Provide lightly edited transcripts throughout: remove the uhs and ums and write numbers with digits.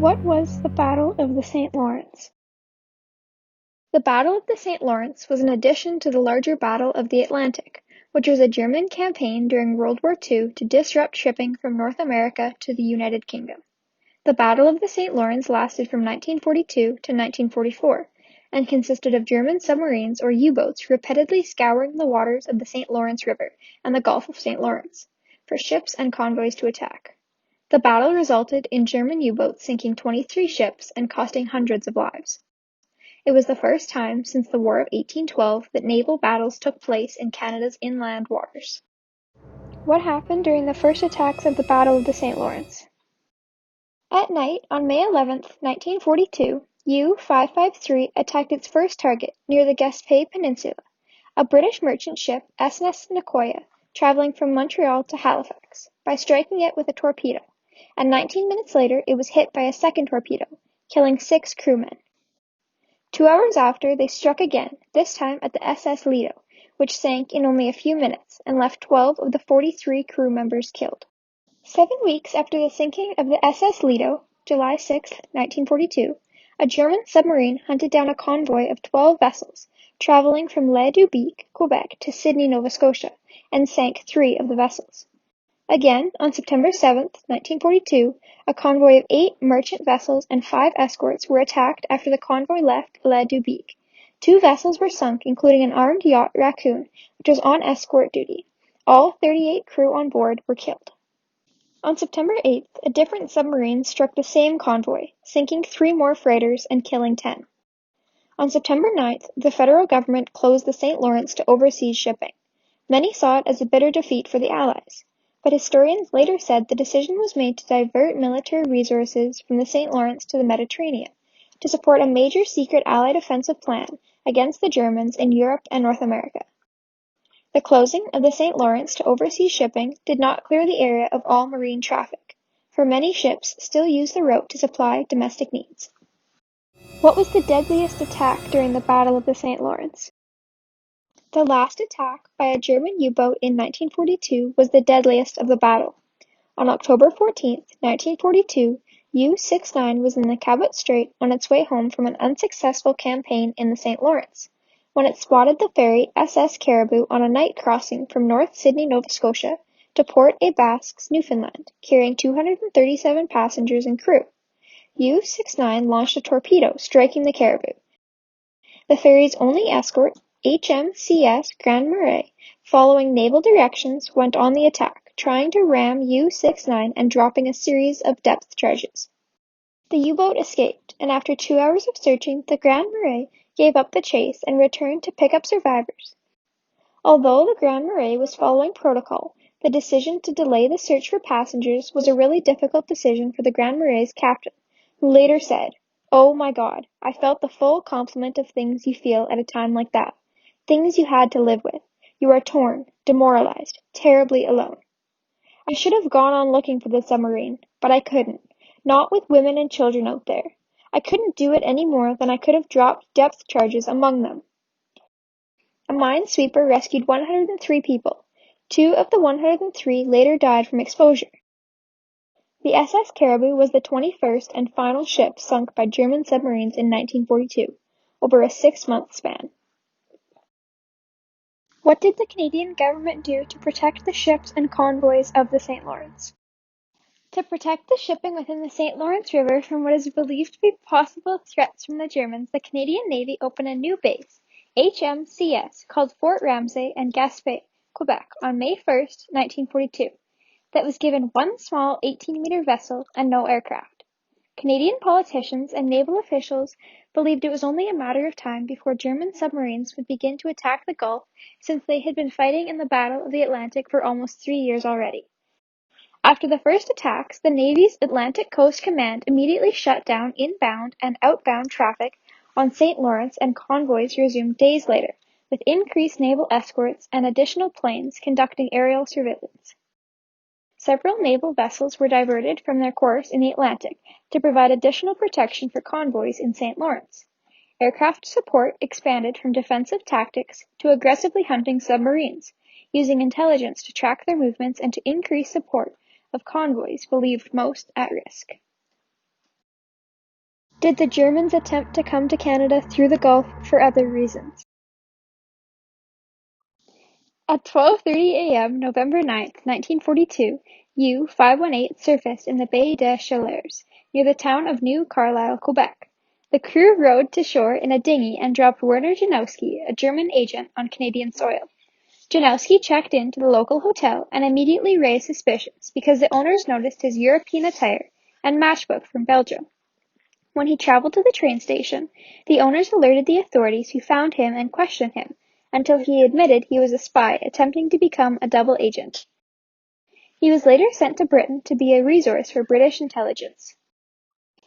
What was the Battle of the St. Lawrence? The Battle of the St. Lawrence was an addition to the larger Battle of the Atlantic, which was a German campaign during World War II to disrupt shipping from North America to the United Kingdom. The Battle of the St. Lawrence lasted from 1942 to 1944 and consisted of German submarines or U-boats repeatedly scouring the waters of the St. Lawrence River and the Gulf of St. Lawrence for ships and convoys to attack. The battle resulted in German U-boats sinking 23 ships and costing hundreds of lives. It was the first time since the War of 1812 that naval battles took place in Canada's inland waters. What happened during the first attacks of the Battle of the St. Lawrence? At night on May 11, 1942, U-553 attacked its first target near the Gaspé Peninsula, a British merchant ship SS Nicoya traveling from Montreal to Halifax, by striking it with a torpedo, and 19 minutes later it was hit by a second torpedo, killing 6 crewmen. 2 hours after, they struck again, this time at the SS Lido, which sank in only a few minutes and left 12 of the 43 crew members killed. 7 weeks after the sinking of the SS Lido, July 6, 1942, a German submarine hunted down a convoy of 12 vessels traveling from WWII, Quebec to Sydney, Nova Scotia, and sank 3 of the vessels. Again, on September 7, 1942, a convoy of 8 merchant vessels and 5 escorts were attacked after the convoy left WWII. 2 vessels were sunk, including an armed yacht Raccoon, which was on escort duty. All 38 crew on board were killed. On September 8th, a different submarine struck the same convoy, sinking 3 more freighters and killing 10. On September 9th, the federal government closed the St. Lawrence to overseas shipping. Many saw it as a bitter defeat for the Allies, but historians later said the decision was made to divert military resources from the St. Lawrence to the Mediterranean, to support a major secret Allied offensive plan against the Germans in Europe and North America. The closing of the St. Lawrence to overseas shipping did not clear the area of all marine traffic, for many ships still use the route to supply domestic needs. What was the deadliest attack during the Battle of the St. Lawrence? The last attack by a German U-boat in 1942 was the deadliest of the battle. On October 14, 1942, U-69 was in the Cabot Strait on its way home from an unsuccessful campaign in the St. Lawrence, when it spotted the ferry SS Caribou on a night crossing from North Sydney, Nova Scotia, to Port aux Basques, Newfoundland, carrying 237 passengers and crew. U-69 launched a torpedo, striking the Caribou. The ferry's only escort, HMCS Grand Marais, following naval directions, went on the attack, trying to ram U-69 and dropping a series of depth charges. The U-boat escaped, and after 2 hours of searching, the Grand Marais gave up the chase and returned to pick up survivors. Although the Grand Marais was following protocol, the decision to delay the search for passengers was a really difficult decision for the Grand Marais' captain, who later said, "Oh my God, I felt the full complement of things you feel at a time like that. Things you had to live with. You are torn, demoralized, terribly alone. I should have gone on looking for the submarine, but I couldn't. Not with women and children out there. I couldn't do it any more than I could have dropped depth charges among them." A minesweeper rescued 103 people. 2 of the 103 later died from exposure. The SS Caribou was the 21st and final ship sunk by German submarines in 1942, over a 6-month span. What did the Canadian government do to protect the ships and convoys of the St. Lawrence? To protect the shipping within the St. Lawrence River from what is believed to be possible threats from the Germans, the Canadian Navy opened a new base, HMCS, called Fort Ramsay in Gaspé, Quebec, on May 1, 1942, that was given 1 small 18-meter vessel and no aircraft. Canadian politicians and naval officials believed it was only a matter of time before German submarines would begin to attack the Gulf, since they had been fighting in the Battle of the Atlantic for almost 3 years already. After the first attacks, the Navy's Atlantic Coast Command immediately shut down inbound and outbound traffic on St. Lawrence, and convoys resumed days later, with increased naval escorts and additional planes conducting aerial surveillance. Several naval vessels were diverted from their course in the Atlantic to provide additional protection for convoys in St. Lawrence. Aircraft support expanded from defensive tactics to aggressively hunting submarines, using intelligence to track their movements and to increase support of convoys believed most at risk. Did the Germans attempt to come to Canada through the Gulf for other reasons? At 12:30 a.m. November 9, 1942, U-518 surfaced in the Baie des Chaleurs, near the town of New Carlisle, Quebec. The crew rowed to shore in a dinghy and dropped Werner Janowski, a German agent, on Canadian soil. Janowski checked into the local hotel and immediately raised suspicions because the owners noticed his European attire and matchbook from Belgium. When he traveled to the train station, the owners alerted the authorities, who found him and questioned him until he admitted he was a spy attempting to become a double agent. He was later sent to Britain to be a resource for British intelligence.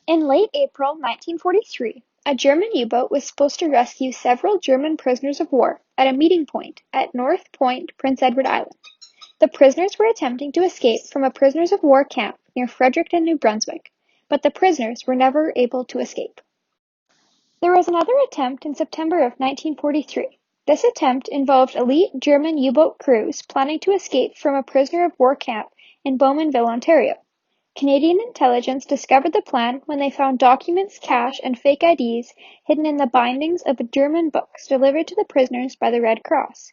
In late April 1943, a German U-boat was supposed to rescue several German prisoners of war at a meeting point at North Point, Prince Edward Island. The prisoners were attempting to escape from a prisoners of war camp near Fredericton, New Brunswick, but the prisoners were never able to escape. There was another attempt in September of 1943. This attempt involved elite German U-boat crews planning to escape from a prisoner of war camp in Bowmanville, Ontario. Canadian intelligence discovered the plan when they found documents, cash, and fake IDs hidden in the bindings of German books delivered to the prisoners by the Red Cross.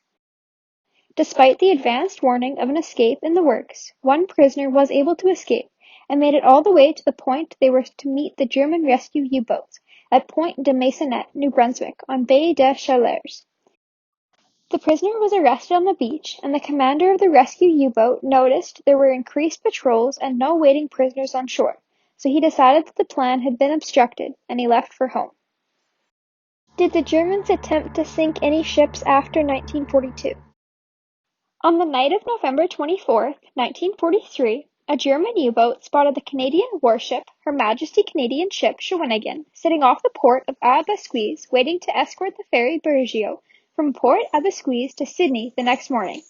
Despite the advanced warning of an escape in the works, one prisoner was able to escape and made it all the way to the point they were to meet the German rescue U-boats at Point de Maisonnette, New Brunswick, on Baie des Chaleurs. The prisoner was arrested on the beach, and the commander of the rescue U-boat noticed there were increased patrols and no waiting prisoners on shore, so he decided that the plan had been obstructed, and he left for home. Did the Germans attempt to sink any ships after 1942? On the night of November 24, 1943, a German U-boat spotted the Canadian warship Her Majesty Canadian Ship Shawinigan sitting off the port of Abasquise, waiting to escort the ferry Burgeo from Port Abasquise to Sydney the next morning.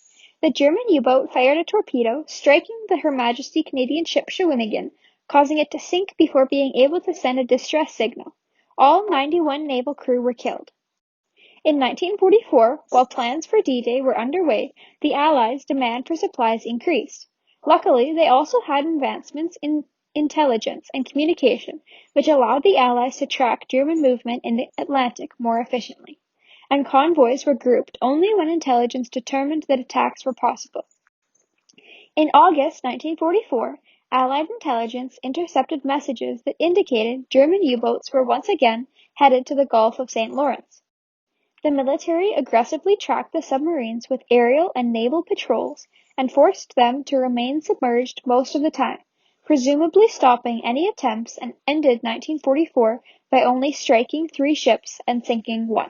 The German U-boat fired a torpedo, striking the Her Majesty Canadian Ship Shawinigan, causing it to sink before being able to send a distress signal. All 91 naval crew were killed. In 1944, while plans for D-Day were underway, the Allies' demand for supplies increased. Luckily, they also had advancements in intelligence and communication, which allowed the Allies to track German movement in the Atlantic more efficiently, and convoys were grouped only when intelligence determined that attacks were possible. In August 1944, Allied intelligence intercepted messages that indicated German U-boats were once again headed to the Gulf of St. Lawrence. The military aggressively tracked the submarines with aerial and naval patrols and forced them to remain submerged most of the time, presumably stopping any attempts, and ended 1944 by only striking 3 ships and sinking 1.